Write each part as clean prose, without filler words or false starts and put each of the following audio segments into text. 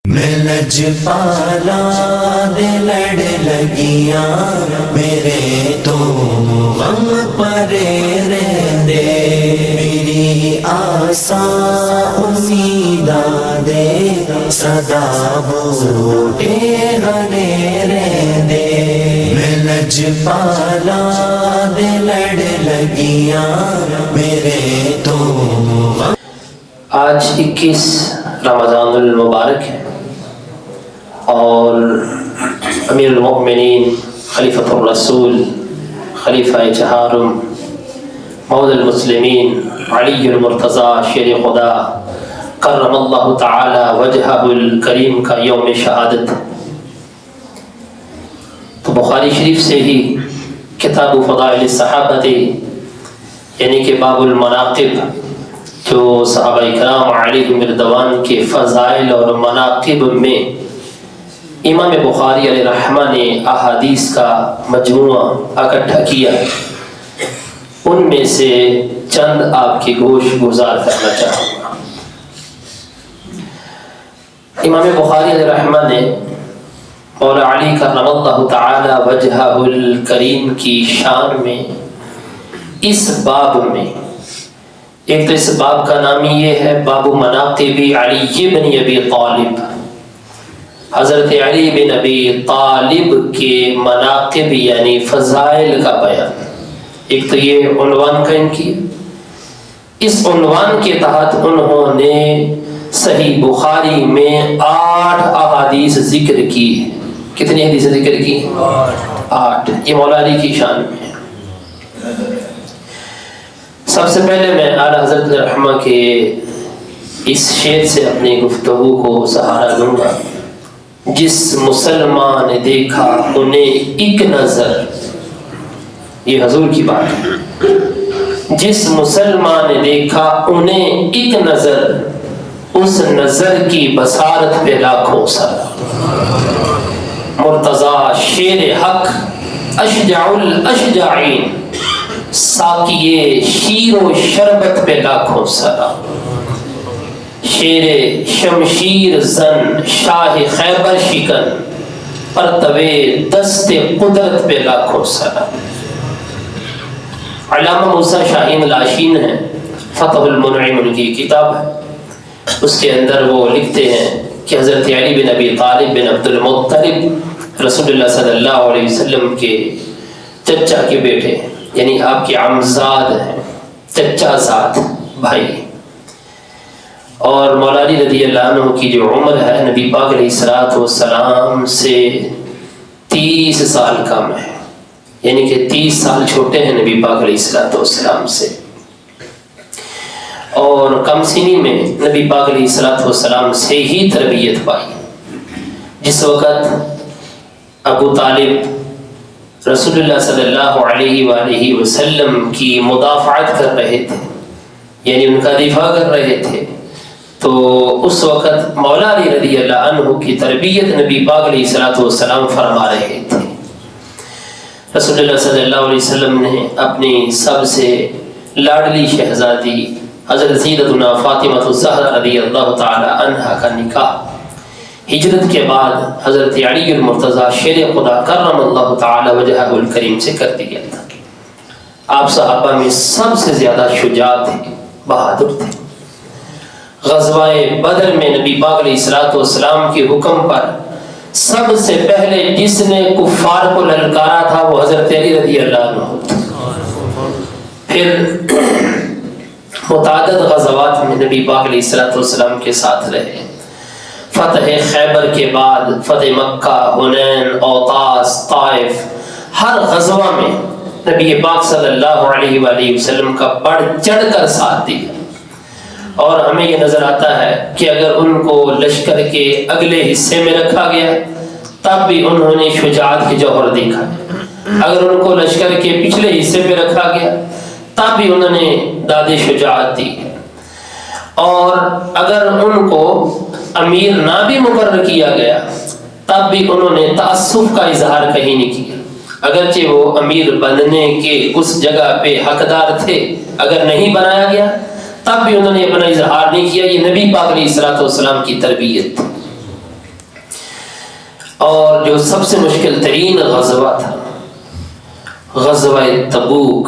میں لجپالا دے لڑ لگیاں میرے تو غم پرے رہندے میری آساں امیداں دے صدا بوٹے ہرے رہندے میں لجپالا دے لڑ لگیاں میرے تو غم۔ آج 21 رمضان المبارک ہے اور امیر المؤمنین خلیفۃ الرسول خلیفہ چہارم مولى المسلمین علی المرتضیٰ شیر خدا کرم اللہ تعالی وجہہ الکریم کا یوم شہادت۔ تو بخاری شریف سے ہی کتاب فضائل الصحابہ یعنی کہ باب المناقب، جو صحابہ کرام علیہم رضوان کے فضائل اور مناقب میں امام بخاری علیہ رحمہ نے احادیث کا مجموعہ اکٹھا کیا، ان میں سے چند آپ کی گوش گزار کرنا چاہوں گا۔ امام بخاری علیہ رحمہ نے مولا علی کرم اللہ تعالی وجہہ الکریم کی شان میں اس باب میں، ایک تو اس باب کا نام یہ ہے باب مناقب علی بن ابی طالب، حضرت علی بن ابی طالب کے مناقب یعنی فضائل کا بیان۔ ایک تو یہ عنوان قائم کیا، اس عنوان کے تحت انہوں نے صحیح بخاری میں 8 احادیث ذکر کی۔ کتنی حدیث ذکر کی؟ 8۔ یہ مولا علی کی شان میں ہے۔ سب سے پہلے میں اعلیٰ حضرت رحمہ کے اس شعر سے اپنی گفتگو کو سہارا لوں گا: جس مسلمان نے دیکھا انہیں ایک نظر، یہ حضور کی بات ہے، جس مسلمان نے دیکھا انہیں ایک نظر، اس نظر کی بصارت پہ لاکھوں سر۔ مرتضیٰ شیر حق اشجع الاشجعین، ساقیے شیر و شربت پہ لاکھوں سلام، شیر شمشیر زن شاہ خیبر شکن، پرتوے دست قدرت پہ لاکھوں سلام۔ علامہ موسیٰ شاہین لاشین ہیں، فتح المنعم ان کی کتاب ہے، اس کے اندر وہ لکھتے ہیں کہ حضرت علی بن ابی طالب بن عبد المطلب رسول اللہ صلی اللہ علیہ وسلم کے چچا کے بیٹے، یعنی آپ کے عمزاد ہیں، چچا زاد بھائی، اور مولا علی رضی اللہ عنہ کی جو عمر ہے نبی پاک علیہ السلام سے 30 سال کم ہے، یعنی کہ 30 سال چھوٹے ہیں نبی پاک علیہ السلام سے، اور کم سنی میں نبی پاک علیہ السلام سے ہی تربیت پائی۔ جس وقت ابو طالب رسول اللہ صلی اللہ علیہ وآلہ وسلم کی مدافعت کر رہے تھے، یعنی ان کا دفاع کر رہے تھے، تو اس وقت مولا علی رضی اللہ عنہ کی تربیت نبی پاک علیہ السلام فرما رہے تھے۔ رسول اللہ صلی اللہ علیہ وسلم نے اپنی سب سے لاڈلی شہزادی حضرت سیدتنا فاطمہ الزہرا رضی اللہ تعالی عنہا کا نکاح ہجرت کے بعد حضرت علی المرتضیٰ شیر خدا کرم اللہ تعالی وجہہ الکریم سے کر دیا تھا۔ آپ صحابہ میں سب سے زیادہ شجاع تھے، بہادر تھے۔ غزوہ بدر میں نبی پاک علیہ السلام کے حکم پر سب سے پہلے جس نے کفار کو للکارا تھا وہ حضرت علی رضی اللہ عنہ تھا۔ پھر متعدد غزوات میں نبی پاک علیہ السلام کے ساتھ رہے۔ فتح خیبر کے بعد فتح مکہ، حنین، اوطاس، طائف، ہر غزوہ میں نبی پاک صلی اللہ علیہ وآلہ وسلم کا بڑھ چڑھ کر ساتھ دیا، اور ہمیں یہ نظر آتا ہے کہ اگر ان کو لشکر کے اگلے حصے میں رکھا گیا تب بھی انہوں نے شجاعت کے جوہر دیکھا، اگر ان کو لشکر کے پچھلے حصے پہ رکھا گیا تب بھی انہوں نے داد شجاعت دی، اور اگر ان کو امیر نہ بھی مقرر کیا گیا تب بھی انہوں نے تعصب کا اظہار کہیں نہیں کیا، اگرچہ وہ امیر بننے کے اس جگہ پہ حقدار تھے، اگر نہیں بنایا گیا تب بھی انہوں نے اپنا اظہار نہیں کیا۔ یہ نبی پاک علیہ السلام کی تربیت تھی۔ جو سب سے مشکل ترین غزوہ تھا، غزوہ تبوک،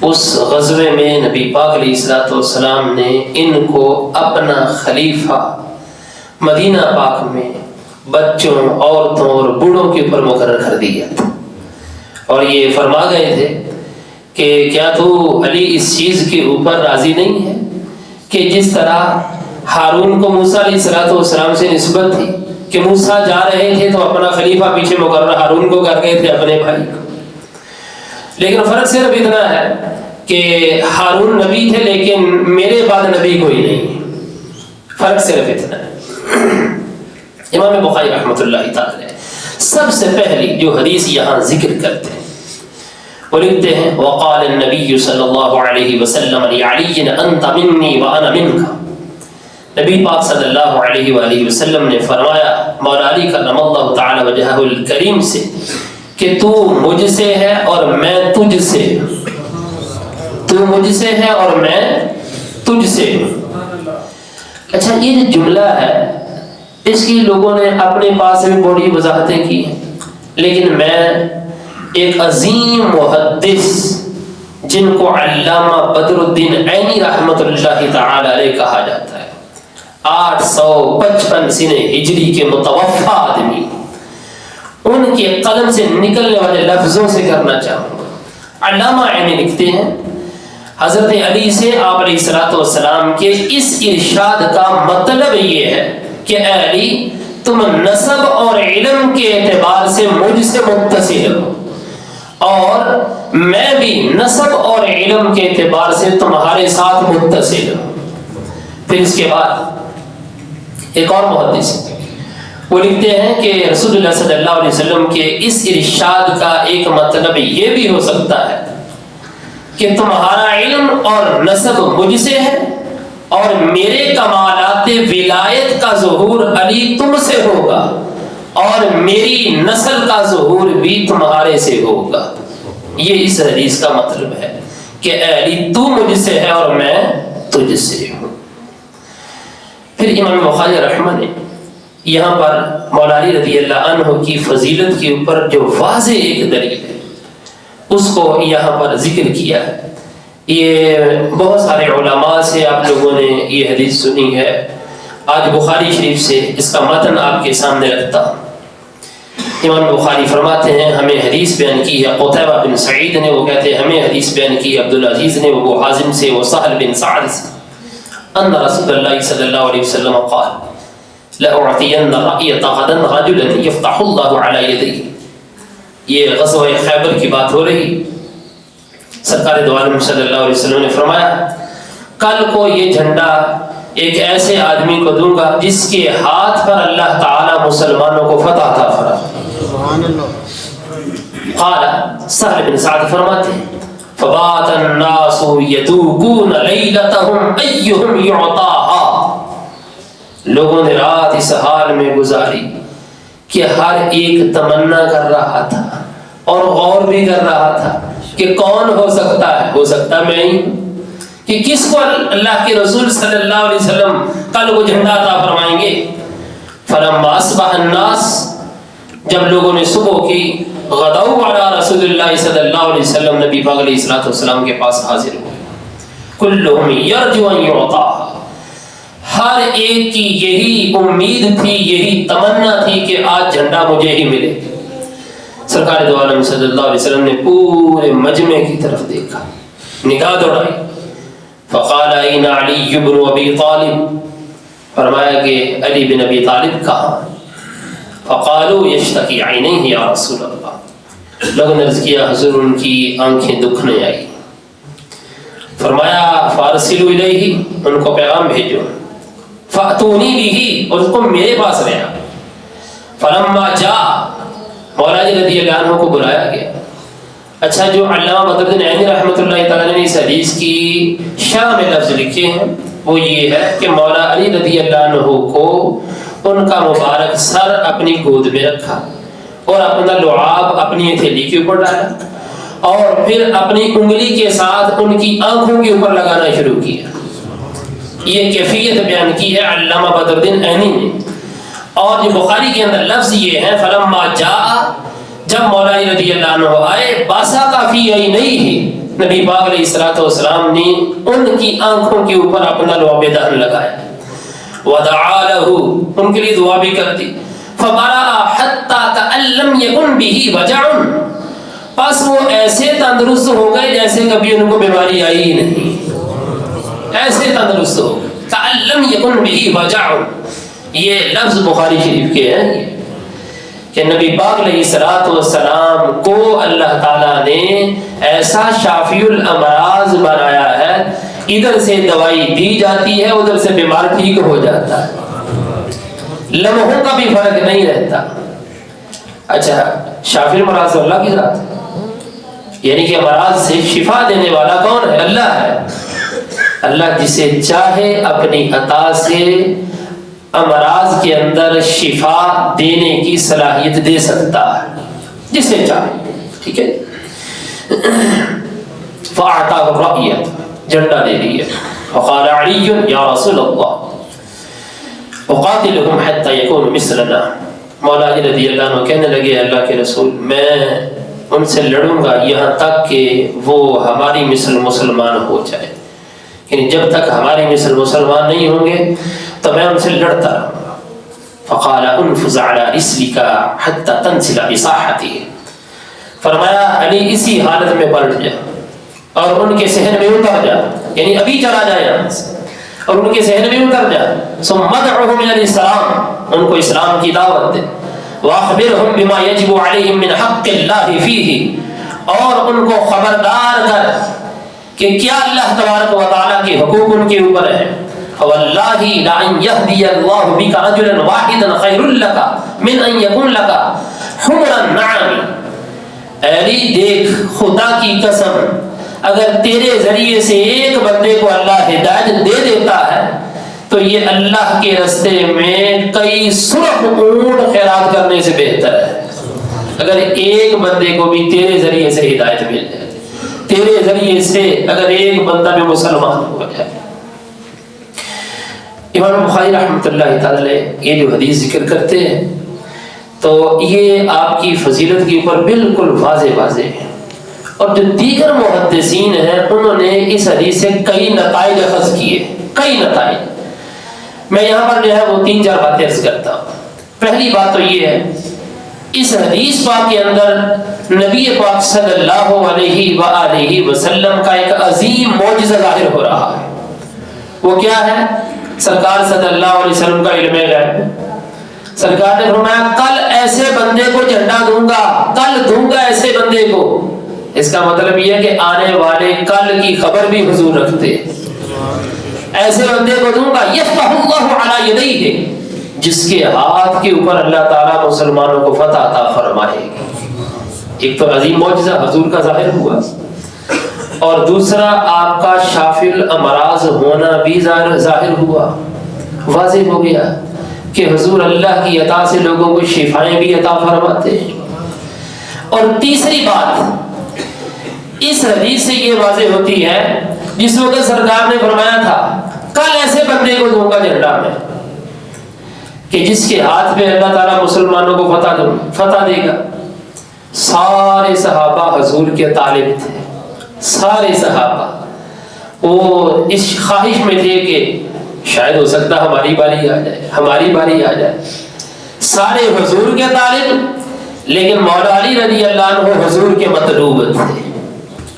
اس غزوے میں نبی پاک علیہ الصلوۃ والسلام نے ان کو اپنا خلیفہ مدینہ پاک میں بچوں، عورتوں اور بوڑھوں کے اوپر مقرر کر دیا تھا، اور یہ فرما گئے تھے کہ کیا تو علی اس چیز کے اوپر راضی نہیں ہے کہ جس طرح ہارون کو موسیٰ علیہ الصلوۃ والسلام سے نسبت تھی کہ موسیٰ جا رہے تھے تو اپنا خلیفہ پیچھے مقرر ہارون کو کر گئے تھے اپنے بھائی کو، لیکن فرق صرف اتنا ہے کہ ہارون نبی تھے لیکن میرے بعد نبی کوئی نہیں، فرق صرف اتنا ہے۔ امام بخاری رحمۃ اللہ تعالی سب سے پہلی جو حدیث یہاں ذکر کرتے ہیں وہ لکھتے ہیں وقال النبی صلی اللہ علیہ وسلم لعلی انت منی وانا منک، نبی پاک صلی اللہ علیہ وآلہ وسلم نے فرمایا مولا علی کرم اللہ تعالی وجہہ الکریم سے کہ تو مجھ سے ہے اور میں تجھ سے، تو مجھ سے ہے اور میں تجھ سے۔ اچھا یہ جو جملہ ہے اس کی لوگوں نے اپنے پاس بھی بڑی وضاحتیں کی ہیں، لیکن میں ایک عظیم محدث جن کو علامہ بدر الدین عینی رحمۃ اللہ تعالی علیہ کہا جاتا ہے، 855 سنہ ہجری کے متوفی آدمی، ان کے قلم سے نکلنے والے لفظوں سے کرنا چاہوں گا۔ علامہ عینی لکھتے ہیں حضرت علی سے آپ علیہ الصلوۃ والسلام کے اس ارشاد کا مطلب یہ ہے کہ اے علی تم نسب اور علم کے اعتبار سے مجھ سے متصل ہو، اور میں بھی نسب اور علم کے اعتبار سے تمہارے ساتھ متصل ہوں۔ پھر اس کے بعد ایک اور محدث وہ لکھتے ہیں کہ رسول اللہ صلی اللہ علیہ وسلم کے اس ارشاد کا ایک مطلب یہ بھی ہو سکتا ہے کہ تمہارا علم اور نسب مجھ سے ہے اور میرے کمالات ولایت کا ظہور علی تم سے ہوگا اور میری نسل کا ظہور بھی تمہارے سے ہوگا۔ یہ اس حدیث کا مطلب ہے کہ اے علی تو مجھ سے ہے اور میں تجھ سے ہوں۔ پھر امام بخاری رحمہ نے یہاں پر مولا علی رضی اللہ عنہ کی فضیلت کے اوپر جو واضح ایک دلیل ہے اس کو یہاں پر ذکر کیا ہے۔ یہ بہت سارے علماء سے آپ لوگوں نے یہ حدیث سنی ہے، آج بخاری شریف سے اس کا متن آپ کے سامنے رکھتا ہوں۔ امام بخاری فرماتے ہیں ہمیں حدیث بیان کی ہے قتیبہ بن سعید نے، وہ کہتے ہیں ہمیں حدیث بیان کی ہے عبدالعزیز نے، وہ ابو حازم سے، وہ سہل بن سعد سے، ان رسول اللہ صلی اللہ علیہ وسلم قال لأعطین رأیت غدا رجلا یفتح اللہ علی یدیہ۔ یہ غزوہ خیبر کی بات ہو رہی، سرکار دو عالم صلی اللہ علیہ وسلم نے فرمایا کل کو یہ جھنڈا ایک ایسے آدمی کو دوں گا جس کے ہاتھ پر اللہ تعالی مسلمانوں کو فتح عطا فرمائے۔ قال سہل بن سعد فرماتے فبات الناس یذوقون لیلتهم ایہم یعطاها، لوگوں نے رات اس حال میں گزاری کہ ہر ایک تمنا کر رہا تھا اور غور بھی کر رہا تھا کہ کون ہو سکتا ہے، ہو سکتا میں ہی، کہ کس کو اللہ کے رسول صلی اللہ علیہ وسلم کل وہ جھنڈا عطا فرمائیں گے۔ فلما اصبح الناس، جب لوگوں نے صبح کی، غدوا علی رسول اللہ صلی اللہ علیہ وسلم، نبی پاک علیہ الصلوۃ والسلام کے پاس حاضر ہوئے، کلہم یرجو ان یعطا، ہر ایک کی یہی امید تھی، یہی تمنا تھی کہ آج جھنڈا مجھے ہی ملے۔ سرکار دو عالم صلی اللہ علیہ وسلم نے پورے مجمع کی طرف دیکھا، نگاہ دوڑائی، فقال این علی بن ابی طالب، فرمایا کہ علی بن ابی طالب کہاں؟ فقالوا یشتکی عینیہ یا رسول اللہ، لوگوں نے عرض کیا حضور ان کی آنکھیں دکھنے آئی۔ فرمایا فارسلوا الیہ، ان کو پیغام بھیجو، فاتونی بہ، اور اس کو میرے پاس لے آؤ۔ فلما جاء، مولا علی رضی اللہ عنہ کو بلایا گیا۔ اچھا جو علامہ بدر الدین عینی رحمۃ اللہ تعالی نے اس حدیث کی شرح میں لفظ لکھے ہیں وہ یہ ہے کہ مولا علی رضی اللہ عنہ کو ان کا مبارک سر اپنی گود میں رکھا اور اپنا لعاب اپنی ہتھیلی کے اوپر ڈالا اور پھر اپنی انگلی کے ساتھ ان کی آنکھوں کے اوپر لگانا شروع کیا۔ یہ کیفیت بیان کی ہے علامہ بدر الدین عینی نے، اور جو بخاری کے اندر لفظ یہ ہے فلما جاء، جب مولا علی رضی اللہ عنہ آئے، باسا کافی آئی نہیں ہے، نبی پاک علیہ الصلوۃ والسلام نے ان کی آنکھوں کے اوپر اپنا لعاب دہن لگایا، ودعا له، ان کے لیے دعا بھی کر دی، فبرأ حتى كأن لم يكن به وجع، پس وہ ایسے تندرست ہو گئے جیسے کبھی ان کو بیماری آئی ہی نہیں، ایسے تندرست ہو گئے، كأن لم يكن به وجع، یہ لفظ بخاری شریف کے ہیں کہ نبی پاک علیہ الصلوۃ والسلام کو اللہ تعالیٰ نے ایسا شافی الامراض بنایا ہے، ادھر سے دوائی دی جاتی ہے، ادھر سے بیمار ٹھیک ہو جاتا ہے، لمحوں کا بھی فرق نہیں رہتا۔ اچھا، شافی الامراض اللہ کی ذات ہے، یعنی کہ امراض سے شفا دینے والا کون ہے؟ اللہ ہے۔ اللہ جسے چاہے اپنی عطا سے امراض کے اندر شفا دینے کی صلاحیت دے سکتا ہے، جسے چاہے، ٹھیک ہے۔ فَأَعْطَاهُ الرَّأْيَ، جھنڈا دے دیا، فَقَالَ عَلِيٌّ يَا رَسُولَ اللَّهِ اُقَاتِلُهُمْ حَتَّى يَكُونُوا مِثْلَنَا، مولا علی رضی اللہ عنہ کہنے لگے اللہ کے رسول میں ان سے لڑوں گا یہاں تک کہ وہ ہماری مثل مسلمان ہو جائے، یعنی جب تک ہماری مثل مسلمان نہیں ہوں گے تو میں ان سے لڑتا رہوں گا۔ فقال انفذ على رسلك حتى تنزل بساحته، فرمایا علی اسی حالت میں پلٹ جا اور ان کے صحن میں اتر جا، یعنی ابھی چلا جائے یہاں سے اور ان کے صحن میں اتر جا، ثم ادعوهم الى الاسلام، ان کو اسلام کی دعوت دے، واخبرهم بما يجب عليهم من حق الله فيه، اور ان کو خبردار کر کہ کیا اللہ تبارک و تعالیٰ کے حقوق ان کے اوپر ہیں۔ فواللہ لئن یہدی اللہ بک رجلا واحدا خیر لک من ان یکون لک حمر النعم، علی دیکھ خدا کی قسم اگر تیرے ذریعے سے ایک بندے کو اللہ ہدایت دے دیتا ہے تو یہ اللہ کے رستے میں کئی سرخ اونٹ خیرات کرنے سے بہتر ہے۔ اگر ایک بندے کو بھی تیرے ذریعے سے ہدایت مل جائے، تیرے ذریعے سے اگر ایک بندہ بھی مسلمان ہو جائے۔ امام بخاری رحمۃ اللہ تعالی یہ جو حدیث ذکر کرتے ہیں تو یہ آپ کی فضیلت کے اوپر بالکل واضح ہے، اور جو دیگر محدثین ہیں انہوں نے اس حدیث سے کئی نتائج اخذ کیے، کئی نتائج۔ میں یہاں پر جو ہے وہ 3-4 باتیں عرض کرتا ہوں۔ پہلی بات تو یہ ہے، اس حدیث پاک کے اندر نبی پاک صلی اللہ علیہ وآلہ وسلم کا ایک عظیم معجزہ ظاہر ہو رہا ہے۔ وہ کیا ہے؟ سرکار صلی اللہ علیہ وسلم کا علم غیب۔ سرکار نے فرمایا کل ایسے بندے کو جھنڈا دوں گا، کل دوں گا ایسے بندے کو، اس کا مطلب یہ ہے کہ آنے والے کل کی خبر بھی حضور رکھتے، ایسے بندے کو دوں گا یفتح اللہ علی یدیہ، جس کے ہاتھ کے اوپر اللہ تعالیٰ مسلمانوں کو فتح عطا فرمائے گی۔ ایک تو عظیم معجزہ حضور کا ظاہر ہوا، اور دوسرا آپ کا شافی الامراض ہونا بھی ظاہر ہوا، واضح ہو گیا کہ حضور اللہ کی عطا سے لوگوں کو شفائیں بھی عطا فرماتے ہیں۔ اور تیسری بات اس حدیث سے یہ واضح ہوتی ہے، جس وقت سرکار نے فرمایا تھا کل ایسے بندے کو دوں گا جھنڈا میں کہ جس کے ہاتھ میں اللہ تعالیٰ مسلمانوں کو فتح دے گا، سارے صحابہ حضور کے طالب تھے، سارے صحابہ وہ اس خواہش میں تھے کہ شاید ہو سکتا ہماری باری آ جائے، ہماری باری آ جائے، سارے حضور کے طالب، لیکن مولا علی رضی اللہ عنہ حضور کے مطلوب تھے،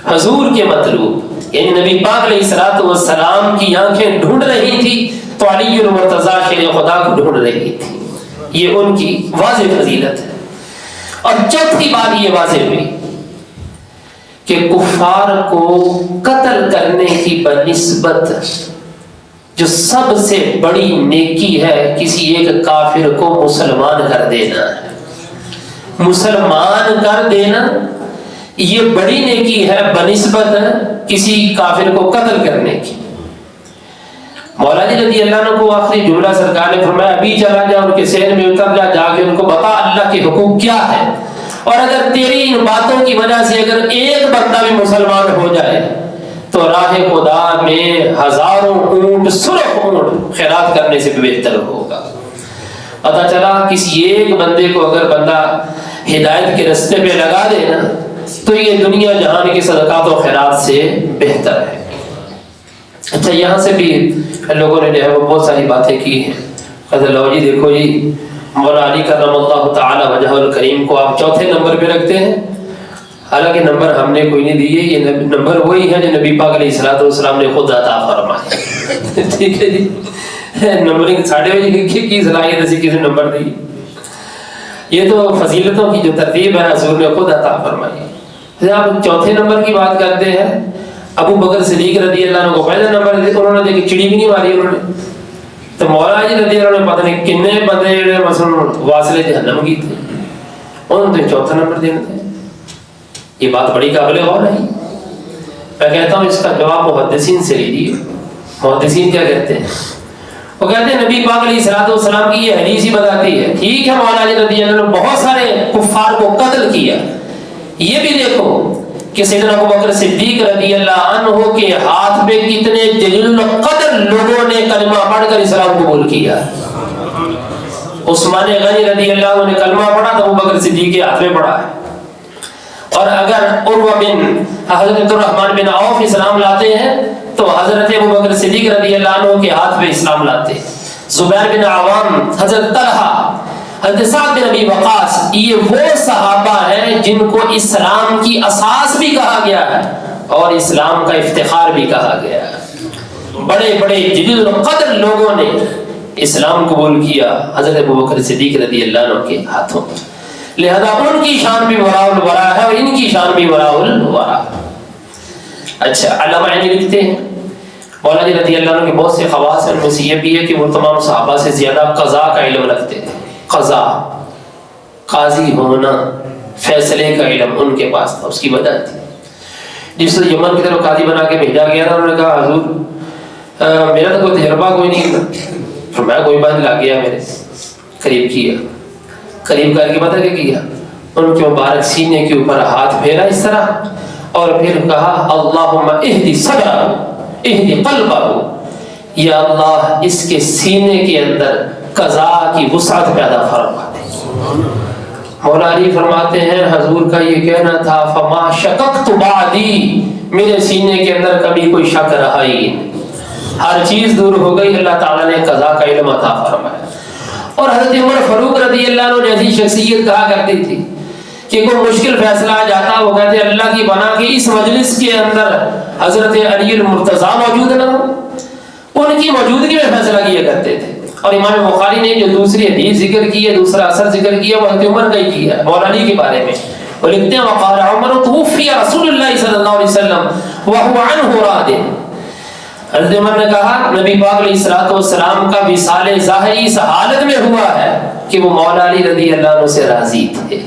حضور کے مطلوب، یعنی نبی پاک علیہ الصلوۃ والسلام کی آنکھیں ڈھونڈ رہی تھی تو علی المرتضیٰ شیر خدا کو ڈھونڈ رہی تھی۔ یہ ان کی واضح فضیلت ہے۔ اور چوتھی بات یہ واضح ہوئی کہ کفار کو قتل کرنے کی بنسبت جو سب سے بڑی نیکی ہے کسی ایک کافر کو مسلمان کر دینا ہے، مسلمان کر دینا یہ بڑی نیکی ہے بنسبت کسی کافر کو قتل کرنے کی۔ مولا علی رضی اللہ عنہ کو آخری جملہ سرکار نے فرمایا ابھی چلا جا، ان کے صحن میں اتر جا، جا کے ان کو بتا اللہ کے حقوق کیا ہے، اور اگر تیری ان باتوں کی وجہ سے اگر ایک بندہ بھی مسلمان ہو جائے تو راہ خدا میں ہزاروں اونٹ، سرخ اونٹ خیرات کرنے سے بھی بہتر ہوگا۔ پتہ چلا کسی ایک بندے کو اگر بندہ ہدایت کے رستے پہ لگا دے نا تو یہ دنیا جہان کی صدقات و خیرات سے بہتر ہے۔ اچھا یہاں سے بھی لوگوں نے جو ہے وہ بہت ساری باتیں کی ہیں۔ کہتے لو جی دیکھو جی مولا علی کرم اللہ تعالی وجہ الکریم کو آپ چوتھے نمبر پہ رکھتے ہیں، حالانکہ نمبر ہم نے کوئی نہیں دیے، یہ نمبر وہی ہے جو نبی پاک علیہ الصلوۃ والسلام نے خود عطا فرمائے۔ ٹھیک ہے جی، نمبرنگ ساڑھے بجے کی صلاحیت ایسی کسی نمبر دی، یہ تو فضیلتوں کی جو ترتیب ہے حضور نے خود عطا فرمائی۔ آپ چوتھے نمبر کی بات کرتے ہیں، ابو بکر صدیق رضی اللہ عنہ کو پہلے نمبر دے، انہوں نے دیکھی چڑی بھی نہیں ماری انہوں نے، تو مولا جی رضی اللہ عنہ نے پتہ نہیں کنے بندے مثلا واصل جہنم کی تھے، انہوں نے چوتھا نمبر دینا تھے۔ یہ بات بڑی قابل غور ہے۔ میں کہتا ہوں اس کا جواب محدثین سے لیجیے۔ محدثین کیا کہتے ہیں؟ وہ کہتے ہیں نبی پاک علیہ الصلوۃ والسلام کی یہ حدیث ہی بتاتی ہے، ٹھیک ہے مولا علی رضی اللہ عنہ بہت سارے کفار کو قتل کیا، یہ بھی دیکھو کہ سیدنا ابو بکر صدیق رضی اللہ عنہ کے ہاتھ میں کتنے جلیل القدر لوگوں نے کلمہ پڑھ کر اسلام قبول کیا۔ عثمان غنی رضی اللہ عنہ نے کلمہ پڑھا تو ابو بکر صدیق کے ہاتھ میں پڑھا ہے۔ اور اگر عروہ بن حضرت عبد الرحمن بن عوف اسلام لاتے ہیں تو حضرت ابو بکر صدیق رضی اللہ عنہ کے ہاتھ میں اسلام لاتے ہیں۔ زبیر بن عوام، حضرت طلحہ، حضرت سعد بن ابی وقاص، یہ وہ صحابہ ہیں جن کو اسلام کی اساس بھی کہا گیا ہے اور اسلام کا افتخار بھی کہا گیا ہے۔ بڑے بڑے جلیل القدر لوگوں نے اسلام قبول کیا حضرت ابو بکر صدیق رضی اللہ عنہ کے ہاتھوں، لہذا ان کی شان بھی وراء الورا ہے اور ان کی شان بھی وراء الورا۔ اچھا علامہ عینی لکھتے ہیں مولا جی رضی اللہ عنہ کے بہت سے خواص ہیں، ان میں سے یہ بھی ہے کہ وہ تمام صحابہ سے زیادہ قضاء کا علم رکھتے تھے۔ قضاء، قاضی ہونا، فیصلے کا علم ان کے پاس تھا، اس کی وجہ تھی۔ جس سے یمن کی طرف قاضی بنا کے بھیجا گیا تھا، انہوں نے کہا حضور میرا تو کوئی تجربہ کوئی نہیں تھا، میں کوئی بند لگ گیا میرے، قریب کیا، قریب کر کے پتہ کیا کیا، ان کے مبارک سینے کے اوپر ہاتھ پھیرا اس طرح اور پھر کہا اللہم اہدی صدرہ اہدی قلبہ، یا اللہ اس کے سینے کے اندر قضاء کی وسعت پیدا فرما دے۔ مولا علی فرماتے ہیں حضور کا یہ کہنا تھا فما شککت بعدی، میرے سینے کے اندر کبھی کوئی شک رہا ہی نہیں، ہر چیز دور ہو گئی، اللہ تعالیٰ نے قضاء کا علم عطا فرمایا۔ اور حضرت عمر فاروق رضی اللہ عنہ جیسی شخصیت کہا کرتی تھی کہ کوئی مشکل فیصلہ آ جاتا، وہ کہتے اللہ کی بنا کے اس مجلس کے اندر حضرت علی المرتضیٰ موجود نہ ہو، ان کی موجودگی میں فیصلہ کیا کرتے تھے۔ اور امام بخاری نے جو دوسری حدیث ذکر کی ہے، دوسرا اثر ذکر کیا، وہ حضرت عمر کا ہی کیا ہے مولا علی کے بارے میں۔ وہ لکھتے ہیں وقال عمر توفی رسول اللہ صلی اللہ علیہ وسلم وهو عنه راض، حضرت عمر نے کہا نبی پاک علیہ الصلوۃ والسلام کا وصال ظاہری اس حالت میں ہوا ہے کہ وہ مولا علی رضی اللہ عنہ سے راضی تھے۔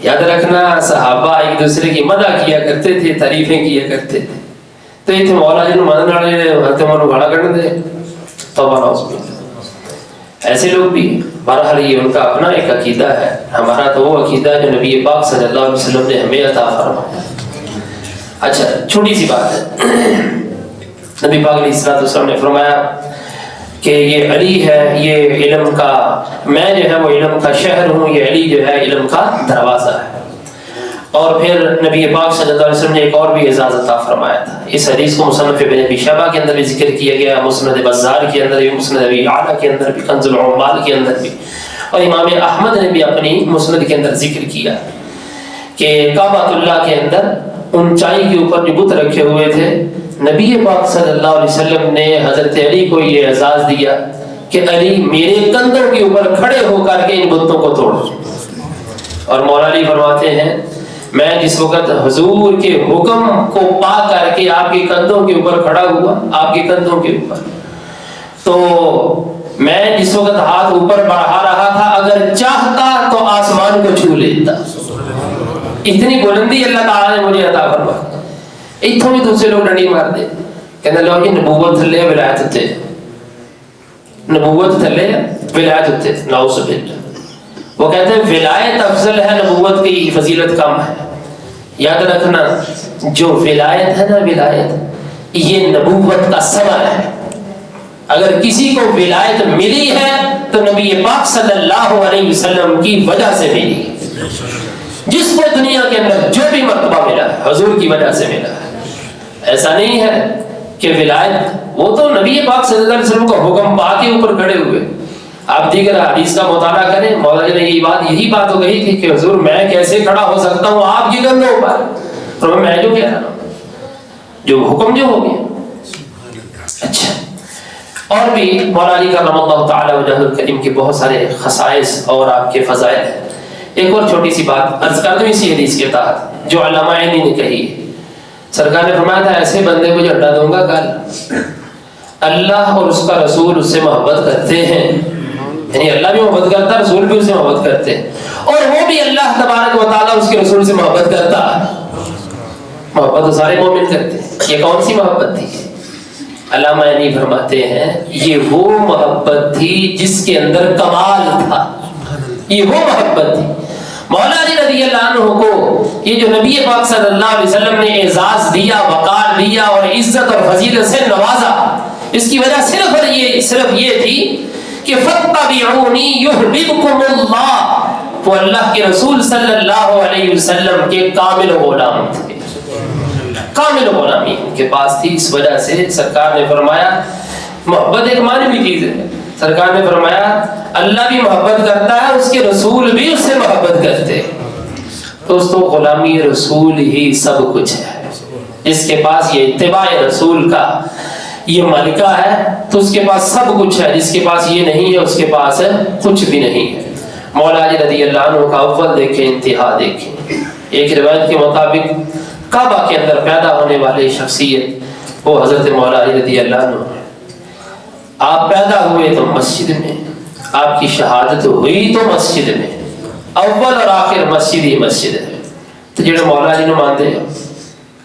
یاد رکھنا صحابہ ایک دوسرے کی مدح کیا کرتے تھے، تعریفیں کیا کرتے تھے، تو یہ مولا علی مدن والے حضرت عمر کو بھڑا کر دے توبہ نعوذ باللہ۔ ایسے لوگ بھی بہرحال یہ ان کا اپنا ایک عقیدہ ہے، ہمارا تو وہ عقیدہ ہے جو نبی پاک صلی اللہ علیہ وسلم نے ہمیں عطا فرمایا۔ اچھا چھوٹی سی بات ہے، نبی پاک علیہ الصلوۃ والسلام نے فرمایا کہ یہ علی ہے، یہ علم کا، میں جو ہے وہ علم کا شہر ہوں، یہ علی جو ہے علم کا دروازہ ہے۔ اور پھر نبی پاک صلی اللہ علیہ وسلم نے ایک اور بھی اعزاز عطا فرمایا تھا، اس حدیث کو مصنف ابن ابی شیبہ کے اندر بھی ذکر کیا گیا، مسند بزار کے اندر بھی، مسند ابی اعلیٰ کے اندر بھی، کنز العمال کے اندر بھی، اور امام احمد نے بھی اپنی مسند کے اندر ذکر کیا کہ کعبۃ اللہ کے اندر اونچائی کے اوپر جو بت رکھے ہوئے تھے، نبی پاک صلی اللہ علیہ وسلم نے حضرت علی کو یہ اعزاز دیا کہ علی میرے کندھوں کے اوپر کھڑے ہو کر کے ان بتوں کو توڑ۔ اور مولا علی فرماتے ہیں میں جس وقت حضور کے حکم کو پا کر کے آپ کے کندھوں کے اوپر کھڑا ہوا، آپ کے کندھوں کے اوپر، تو میں جس وقت ہاتھ اوپر بڑھا رہا تھا اگر چاہتا تو آسمان کو چھو لیتا، اتنی بلندی اللہ تعالیٰ نے مجھے عطا فرمائی۔ اتوں بھی دوسرے لوگ ڈنڈی مار دے کہنے لوگ کہ نبوت تھلے ولایت تے، نبوت تھلے ولایت تے، نعوذ باللہ۔ وہ کہتے ہیں ولایت افضل ہے، نبوت کی فضیلت کم ہے۔ یاد رکھنا جو ولایت ہے نا، ولایت یہ نبوت کا ثمر ہے، اگر کسی کو ولایت ملی ہے تو نبی پاک صلی اللہ علیہ وسلم کی وجہ سے ملی ہے. جس کو دنیا کے اندر جو بھی مرتبہ ملا ہے حضور کی وجہ سے ملا ہے. ایسا نہیں ہے کہ ولایت وہ تو نبی پاک صلی اللہ علیہ وسلم کا حکم پا کے اوپر کھڑے ہوئے. آپ دیگر حدیث کا مطالعہ کریں, مولا جی نے یہی بات تو کہی تھی کہ حضور میں کیسے کھڑا ہو سکتا ہوں آپ کی گردوں پر, اور میں جو کہہ رہا ہوں جو حکم جو ہو گیا. اچھا, اور بھی مولا علی کرم اللہ تعالی وجہ الکریم کے بہت سارے خصائص اور آپ کے فضائل ہیں. ایک اور چھوٹی سی بات عرض کر دوں اسی حدیث کے تحت جو علامہ عینی نے کہی. سرکار نے فرمایا تھا ایسے بندے کو جھنڈا دوں گا کل اللہ اور اس کا رسول اس سے محبت کرتے ہیں, یعنی اللہ بھی محبت کرتا ہے, رسول بھی اس سے محبت کرتے ہیں, اور وہ بھی اللہ تبارک و تعالیٰ اس کے رسول سے محبت کرتا ہے. محبت تو سارے مومن کرتے ہیں, یہ کون سی محبت تھی؟ علامہ عینی فرماتے ہیں یہ وہ محبت تھی جس کے اندر کمال تھا, یہ وہ محبت تھی. مولا علی رضی اللہ عنہ کو یہ جو نبی پاک صلی اللہ علیہ وسلم نے اعزاز دیا, وقار دیا اور عزت اور فضیلت سے نوازا, اس کی وجہ صرف یہ تھی کہ فَاتَّبِعُونِي يُحْبِبْكُمُ اللَّهُ, وہ اللہ کے رسول صلی اللہ علیہ وسلم کے کامل غلام تھے, کامل غلامی ان کے پاس تھی. اس وجہ سے سرکار نے فرمایا محبت ایک معنوی چیز ہے. سرکار نے فرمایا اللہ بھی محبت کرتا ہے, اس کے رسول بھی اس سے محبت کرتے. دوستو غلامی رسول ہی سب کچھ ہے. جس کے پاس یہ اتباع رسول کا یہ ملکہ ہے تو اس کے پاس سب کچھ ہے, جس کے پاس یہ نہیں ہے اس کے پاس کچھ بھی نہیں ہے. مولا علی رضی اللہ عنہ کا اول دیکھیں, انتہا دیکھیں. ایک روایت کے مطابق کعبہ کے اندر پیدا ہونے والی شخصیت وہ حضرت مولا علی رضی اللہ عنہ. آپ پیدا ہوئے تو مسجد میں, آپ کی شہادت ہوئی تو مسجد میں, اول اور آخر مسجد ہی مسجد ہے. تو جڑے مولا علی نو مانتے ہیں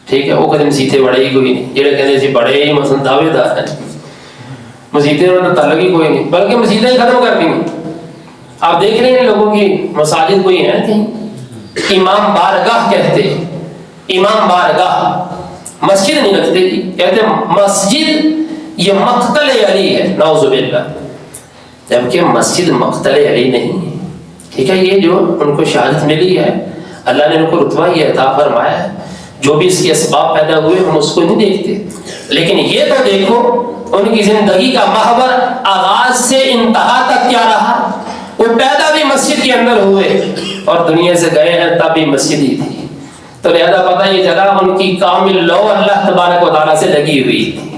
ٹھیک ہے, وہ کدی مسیتے بڑے ہی کوئی نہیں. جڑے کہتے سی بڑے ہی مثلا دعوے دار ہیں, مسیتے انہوں نے تعلق ہی کوئی نہیں, بلکہ مسیتیں ہی ختم کر دی. آپ دیکھ رہے ہیں لوگوں کی مساجد کوئی ہیں کہیں امام بارگاہ کہتے, امام بارگاہ مسجد نہیں رکھتے جی, کہتے مسجد یہ مقتل علی ہے, نعوذ باللہ, جبکہ مسجد مقتل علی نہیں ہے. ٹھیک ہے, یہ جو ان کو شہادت ملی ہے اللہ نے ان کو رتبہ یہ عطا فرمایا ہے. جو بھی اس کے اسباب پیدا ہوئے ہم اس کو نہیں دیکھتے, لیکن یہ تو دیکھو ان کی زندگی کا محور آغاز سے انتہا تک کیا رہا. وہ پیدا بھی مسجد کے اندر ہوئے اور دنیا سے گئے ہیں تب بھی مسجد ہی تھی. تو لہذا پتہ یہ چلا ان کی کامل لو اللہ تبارک و تعالیٰ سے لگی ہوئی تھی.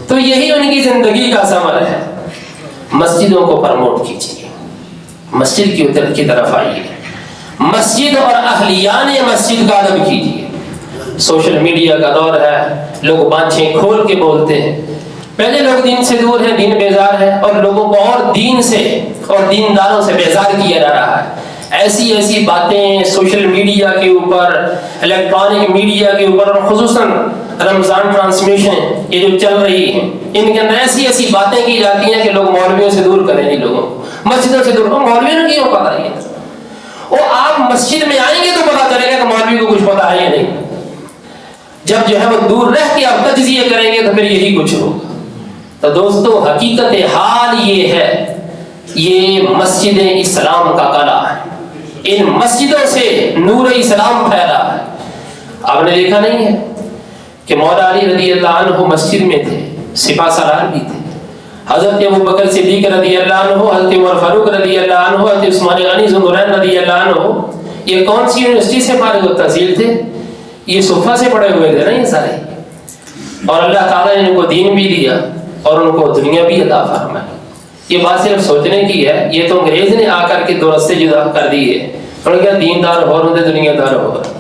تو یہی ان کی زندگی کا ثمر ہے. مسجدوں کو پرموٹ کیجیے, مسجد کی طرف آئیے, مسجد اور اہلیان مسجد کا ادب کیجیے. سوشل میڈیا کا دور ہے, لوگ بانچیں کھول کے بولتے ہیں. پہلے لوگ دین سے دور ہیں, دین بیزار ہے, اور لوگوں کو اور دین سے اور دینداروں سے بیزار کیا جا رہا ہے. ایسی باتیں سوشل میڈیا کے اوپر, الیکٹرانک میڈیا کے اوپر, اور خصوصاً رمضان ٹرانسمیشن یہ جو چل رہی ہیں, ان کے اندر ایسی باتیں کی جاتی ہیں کہ لوگ مولویوں سے دور کریں گے, لوگوں کو مسجدوں سے دور. مولویوں نے کیوں پتہ ہے, وہ آپ مسجد میں آئیں گے تو پتہ چلے گا کہ مولوی کو کچھ پتہ ہے یا نہیں. جب جو ہے وہ دور رہ کے آپ تجزیہ کریں گے تو پھر یہی کچھ ہوگا. تو دوستو حقیقت حال یہ ہے, یہ مسجد اسلام کا کلا ہے. ان مسجدوں سے نور اسلام پھیلا ہے. آپ نے دیکھا نہیں ہے کہ مولا علی رضی اللہ عنہ مسجد میں تھے, سپاہ سالار بھی تھے, حضرت ابوبکر صدیق رضی اللہ عنہ, حضرت عمر فاروق رضی اللہ عنہ, حضرت عثمان غنی ذو النورین رضی اللہ عنہ. یہ کون سی یونیورسٹی سے فارغ التحصیل تھے؟ یہ صفحہ سے پڑھے ہوئے تھے نا یہ سارے. اور اللہ تعالیٰ نے ان کو دین بھی دیا اور ان کو دنیا بھی عطا فرمائی. یہ بات صرف سوچنے کی ہے, یہ تو انگریز نے آ کر کے دو رستے جدا کر دیے. انہوں نے کہا دیندار ہو رہے دنیا دار ہو رہے.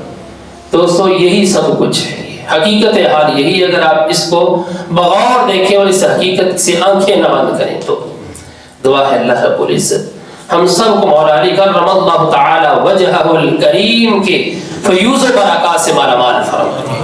دوستو یہی سب کچھ ہے, حقیقت حال یہی. اگر آپ اس کو بغور دیکھیں اور اس حقیقت سے آنکھیں نہ بند کریں تو دعا ہے اللہ رب العزت ہم سب کو مولا علی کرم اللہ تعالی وجہہ الکریم کے فیوز و برکات سے مالا مال فرمائے.